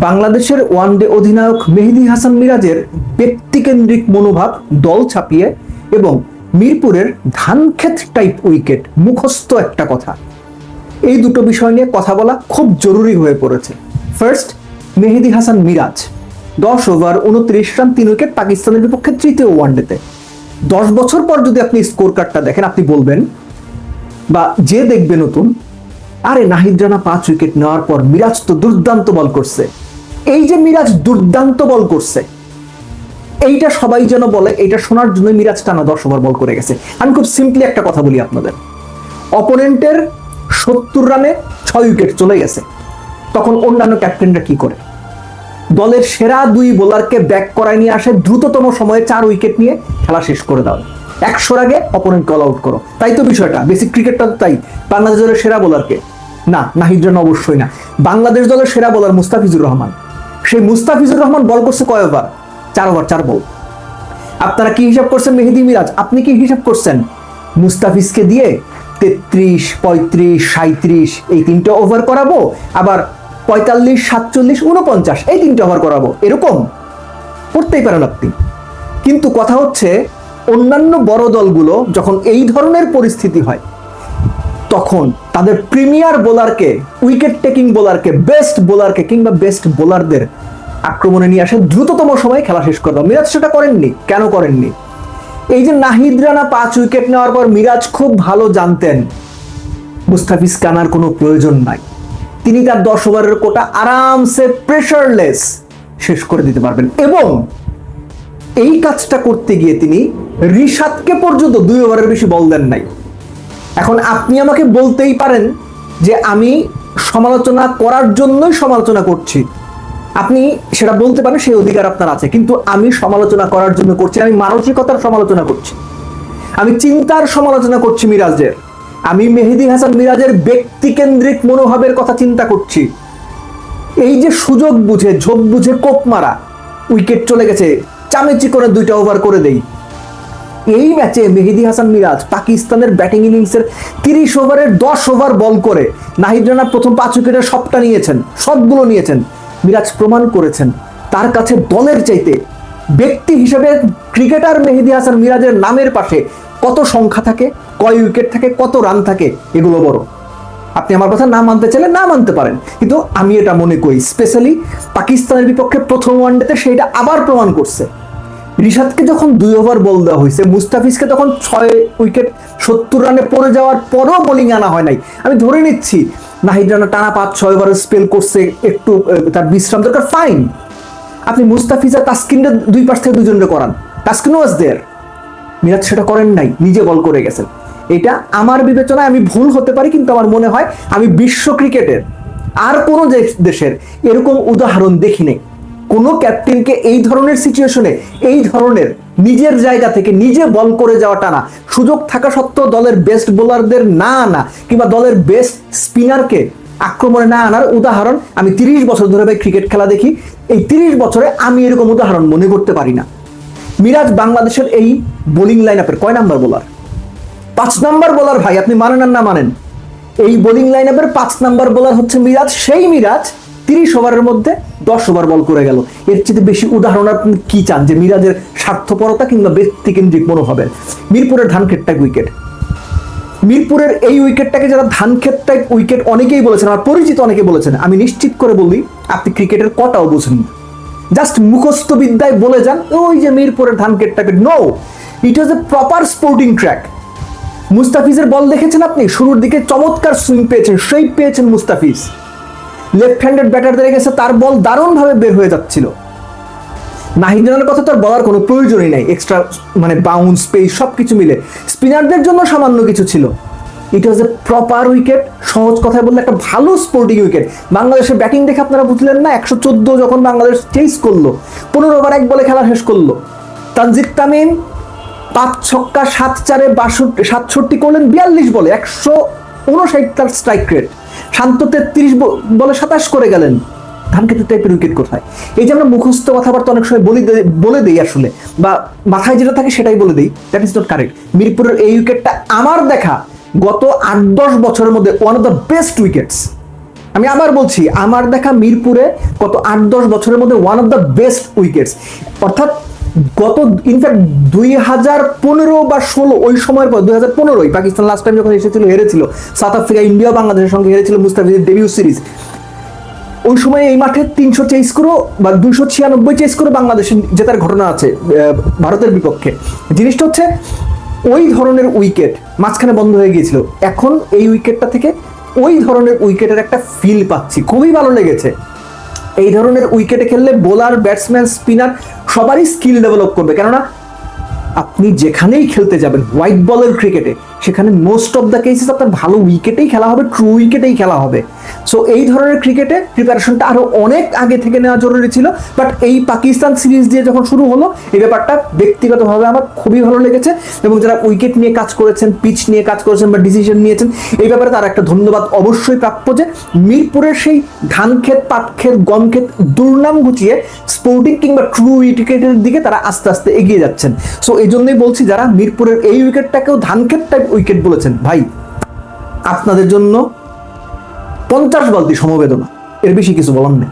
বাংলাদেশের ওয়ানডে অধিনায়ক মেহেদী হাসান মিরাজের ব্যক্তিকেন্দ্রিক মনোভাব দল ছাপিয়ে এবং মিরপুরের ধানক্ষেত টাইপ উইকেট মুখস্থ একটা কথা, এই দুটো বিষয় নিয়ে কথা বলা খুব জরুরি হয়ে পড়েছে। First, Mehedi Hasan Miraz 10 over 29 run 3 wicket পাকিস্তানের বিপক্ষে তৃতীয় ওয়ানডেতে। 10 বছর পর যদি আপনি স্কোর কার্ডটা দেখেন, আপনি বলবেন বা যে দেখবে নতুন, আরে নাহিদ রানা 5 উইকেট নেওয়ার পর মিরাজ তো দুর্দান্ত বল করছে। এই যে মিরাজ দুর্দান্ত বল করছে, এইটা সবাই যেন বলে, এইটা শোনার জন্য মিরাজ টানা 10 ওভার বল করে গেছে। আমি খুব সিম্পলি একটা কথা বলি আপনাদের, অপোনেন্টের 70 রানে 6 উইকেট চলে গেছে, তখন অন্যান্য ক্যাপ্টেনরা কি করে? দলের সেরা 2 বোলারকে ব্যাক করায় নিয়ে আসে, দ্রুততম সময়ে 4 উইকেট নিয়ে খেলা শেষ করে দাও। 100 আগে অপোনেন্টকে অল আউট করো। তাই তো বিষয়টা, বেসিক ক্রিকেটটা তাই। বাংলাদেশ দলের সেরা বোলারকে না, নাহিদ রানা অবশ্যই না। বাংলাদেশ দলের সেরা বোলার মুস্তাফিজুর রহমান। সেই মুস্তাফিজুর রহমান বল করছে কয় ওভার? 4 ওভার 4 বল। আপনারা কি হিসাব করছেন? মেহেদী মিরাজ আপনি কি হিসাব করছেন? মুস্তাফিজকে দিয়ে 33, 35, 37 এই 3টে ওভার করাবো, আবার 45, 47, 49 এই 3টে ওভার করাবো, এরকম করতেই পারেন আপনি। কিন্তু কথা হচ্ছে, অন্যান্য বড় দলগুলো যখন এই ধরনের পরিস্থিতি হয়, তখন তাদের প্রিমিয়ার বোলারকে, উইকেট টেকিং বোলারকে, বেস্ট বোলারকে কিংবা বেস্ট বোলারদের আক্রমণে নিয়ে আসে, দ্রুততম সময়ে খেলা শেষ করে দাও। মিরাজ সেটা করেননি। কেন করেননি? এই যে নাহিদ রানা 5 উইকেট নেওয়ার পর মিরাজ খুব ভালো জানতেন মুস্তাফিজ আনার কোনো প্রয়োজন নাই। তিনি তার 10 ওভারের কোটা আরামসে প্রেসারলেস শেষ করে দিতে পারবেন, এবং এই কাজটা করতে গিয়ে তিনি রিশাদকে পর্যন্ত 2 ওভারের বেশি বল দেন নাই। এখন আপনি আমাকে বলতেই পারেন যে আমি সমালোচনা করার জন্যই সমালোচনা করছি, আপনি সেটা বলতে পারেন, সেই অধিকার আপনার আছে। কিন্তু আমি সমালোচনা করার জন্য করছি, আমি মানসিকতার সমালোচনা করছি, আমি চিন্তার সমালোচনা করছি মিরাজের। আমি মেহেদী হাসান মিরাজের ব্যক্তিকেন্দ্রিক মনোভাবের কথা চিন্তা করছি। এই যে সুযোগ বুঝে, ঝোপ বুঝে কোপ মারা, উইকেট চলে গেছে, চামেচি করে 2টা ওভার করে দেই। এই ম্যাচে মেহেদী হাসান মিরাজ পাকিস্তানের ব্যাটিং ইনিংসের 30 ওভারের 10 ওভার বল করে নাহিদ রানা প্রথম 5 উইকেটের সবটা নিয়েছেন, সবগুলো নিয়েছেন। মিরাজ প্রমাণ করেছেন তার কাছে দলের চাইতে ব্যক্তি হিসেবে ক্রিকেটার মেহেদী হাসান মিরাজের নামের পাশে কত সংখ্যা থাকে, কয় উইকেট থাকে, কত রান থাকে, এগুলো বড়। আপনি আমার কথা না মানতে চাইলে না মানতে পারেন, কিন্তু আমি এটা মনে করি, স্পেশালি পাকিস্তানের বিপক্ষে প্রথম ওয়ানডেতে সেইটা আবার প্রমাণ করছে। রিশাদকে যখন 2 ওভার বল দেওয়া হয়েছে, মুস্তাফিজকে তখন 6 উইকেট 70 রানে পড়ে যাওয়ার পরও বোলিং আনা হয় নাই। আমি ধরে নিচ্ছি নাহিদ রানা টানা 5-6 ওভারের স্পেল করছে, একটু তার বিশ্রাম দরকার, ফাইন। আপনি মুস্তাফিজ আর তাসকিনকে 2 পাশ থেকে 2জনকে করান, তাসকিন ওয়াজ দেয়ার। মিরাজ সেটা করেন নাই, নিজে বল করে গেছেন। এটা আমার বিবেচনায় আমি ভুল হতে পারি, কিন্তু আমার মনে হয় আমি বিশ্ব ক্রিকেটের আর কোনো দেশের এরকম উদাহরণ দেখি নাই। কোনো ক্যাপ্টেনকে এই ধরনের সিচুয়েশনে, এই ধরনের নিজের জায়গা থেকে নিজে বল করে যাওয়াটা না, সুযোগ থাকা সত্ত্বেও দলের বেস্ট বোলারদের না আনা কিংবা দলের বেস্ট স্পিনারকে আক্রমণে না আনার উদাহরণ আমি 30 বছর ধরে ভাই ক্রিকেট খেলা দেখি, এই 30 বছরে আমি এরকম উদাহরণ মনে করতে পারি না। মিরাজ বাংলাদেশের এই বোলিং লাইন আপের কয় নাম্বার বোলার? 5 নাম্বার বোলার ভাই, আপনি মানেন আর না মানেন, এই বোলিং লাইন আপের 5 নাম্বার বোলার হচ্ছে মিরাজ। সেই মিরাজ 30 ওভারের মধ্যে 10 ওভার বল করে গেল। এর চেয়ে বেশি উদাহরণ আপনি কি চান যে মিরাজের স্বার্থপরতা কিংবা ব্যক্তিকেন্দ্রিক মনোভাবের? মিরপুরের ধানক্ষেত টাইপ উইকেট, মিরপুরের এই উইকেটটাকে যারা ধানক্ষেত টাইপ উইকেট অনেকেই বলেছেন, আমার পরিচিত অনেকে বলেছেন, আমি নিশ্চিত করে বলি আপনি ক্রিকেটের কটাও বুঝেন, জাস্ট মুখস্থ বিদ্যায় বলে যান ওই যে মিরপুরের ধানক্ষেত টাইপের। No, it was a proper sporting track. মুস্তাফিজের বল দেখেছেন আপনি, শুরুর দিকে চমৎকার সুইং পেয়েছেন, শেপ পেয়েছেন মুস্তাফিজ। লেফট হ্যান্ডেড ব্যাটারদের গেছে, তার বল দারুণভাবে বের হয়ে যাচ্ছিল। নাহিদ রানার কথা তো আর বলার কোনো প্রয়োজনই নাই, এক্সট্রা মানে বাউন্স, পেস সবকিছু মিলে স্পিনারদের জন্য সামান্য কিছু ছিল। ইট ওয়াজ এ প্রপার উইকেট, সহজ কথায় বললে একটা ভালো স্পোর্টিং উইকেট। বাংলাদেশের ব্যাটিং দেখে আপনারা বুঝলেন না? 114 যখন বাংলাদেশ চেস করলো, 15 ওভার 1 বলে খেলা শেষ করলো। তানজিদ তামিম 5 ছক্কা 7 চারে 67 করলেন 42 বলে, 159 তার স্ট্রাইক রেট। শান্ত 33 বলে 27 করে গেলেন। ধানক্ষেত টাইপের উইকেট কোথায়? এই যে আমরা মুখস্থ কথাবার্তা অনেক সময় বলে দেই আসলে, বা মাথায় যেটা থাকে সেটাই বলে দেই, দ্যাট ইজ নট কারেক্ট। মিরপুরের এই উইকেটটা আমার দেখা গত 8-10 বছরের মধ্যে one of the best wickets. আমি আবার বলছি, আমার দেখা মিরপুরে গত 8-10 বছরের মধ্যে one of the best wickets, অর্থাৎ গত ইনফ্যাক্ট 2015 বা 16 ওই সময়ের পর 2015 পাকিস্তান লাস্ট টাইম যখন এসেছিল হেরেছিল, সাউথ আফ্রিকা, ইন্ডিয়া, বাংলাদেশের সঙ্গে হেরেছিল মুস্তাফিজের ডেবিউ সিরিজ, ওই সময় এই মাঠে 300 চেস করে বা 296 চেস করে বাংলাদেশ জেতার ঘটনা আছে ভারতের বিপক্ষে। জিনিসটা হচ্ছে ওই ধরনের উইকেট মাঝখানে বন্ধ হয়ে গিয়েছিল, এখন এই উইকেটটা থেকে ওই ধরনের উইকেটের একটা ফিল পাচ্ছি, খুবই ভালো লেগেছে। এই ধরনের উইকেটে খেললে বোলার, ব্যাটসম্যান, স্পিনার সবারই স্কিল ডেভেলপ করবে, কেননা আপনি যেখানেই খেলতে যাবেন হোয়াইট বলের ক্রিকেটে, সেখানে মোস্ট অফ দ্য কেসেস আপনার ভালো উইকেটেই খেলা হবে, ট্রু উইকেটেই খেলা হবে। সো এই ধরনের ক্রিকেটে প্রিপারেশনটা আরো অনেক আগে থেকে নেওয়া জরুরি ছিল, বাট এই পাকিস্তান সিরিজ দিয়ে যখন শুরু হলো, এই ব্যাপারটা ব্যক্তিগতভাবে আমার খুবই ভালো লেগেছে। এবং যারা উইকেট নিয়ে কাজ করেছেন, পিচ নিয়ে কাজ করেছেন বা ডিসিশন নিয়েছেন, এই ব্যাপারে তার একটা ধন্যবাদ অবশ্যই প্রাপ্য যে মিরপুরের সেই ধান ক্ষেত, পাট ক্ষেত, গম ক্ষেত দুর্নাম ঘুচিয়ে স্পোর্টিং কিংবা ট্রু উইকেটের দিকে তারা আস্তে আস্তে এগিয়ে যাচ্ছেন। সো এই জন্যই বলছি, যারা মিরপুরের এই উইকেটটাকেও ধান ক্ষেত টাইপ উইকেট বলেছেন, ভাই আপনাদের জন্য 50 বালতি সমবেদনা, এর বেশি কিছু বলার নেই।